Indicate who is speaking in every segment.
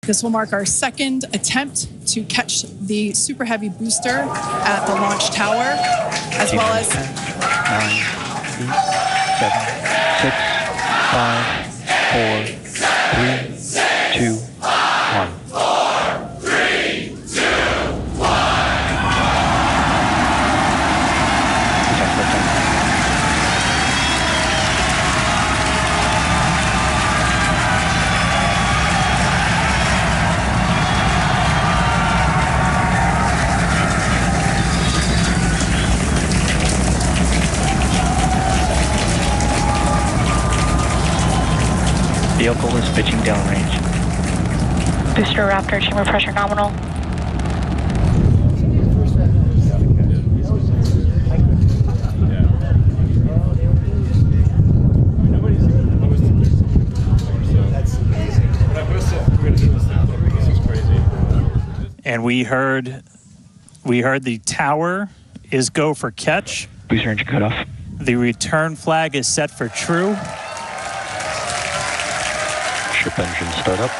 Speaker 1: This will mark our second attempt to catch the Super Heavy booster at the launch tower, as well as
Speaker 2: 10, 9, 8, 7, 6, 5, 4, 3, 2, 1. Vehicle is pitching downrange.
Speaker 3: Booster Raptor, chamber pressure nominal.
Speaker 4: And we heard the tower is go for catch.
Speaker 2: Booster engine cutoff.
Speaker 4: The return flag is set for true.
Speaker 2: Ship engine startup.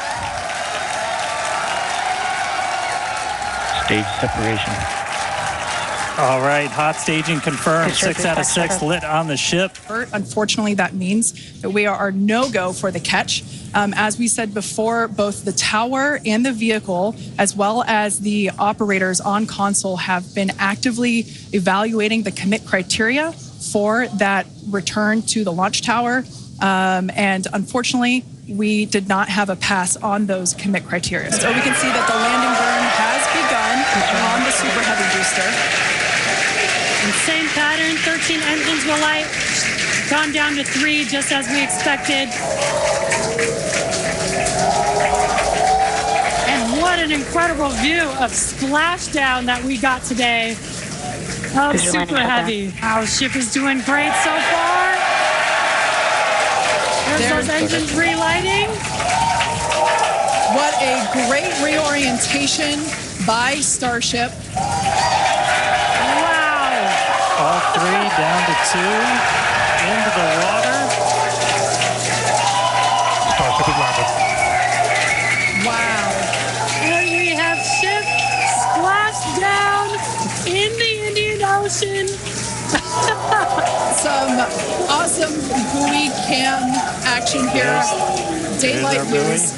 Speaker 2: Stage separation.
Speaker 4: All right, hot staging confirmed. 6 out of 6 lit on the ship.
Speaker 1: Unfortunately, that means that we are no-go for the catch. As we said before, both the tower and the vehicle, as well as the operators on console, have been actively evaluating the commit criteria for that return to the launch tower. And unfortunately, we did not have a pass on those commit criteria. So we can see that the landing burn has begun on the Super Heavy booster.
Speaker 5: And same pattern, 13 engines will light, gone down to 3 just as we expected. And what an incredible view of splashdown that we got today of Super Heavy. Our ship is doing great so far. There's those engines relighting.
Speaker 1: What a great reorientation by Starship.
Speaker 5: Wow.
Speaker 4: All 3 down to 2 into the water.
Speaker 2: Starship is landed.
Speaker 1: Wow.
Speaker 5: And we have ship splashed down in the Indian Ocean.
Speaker 1: Some awesome buoy cam action here. Daylight views.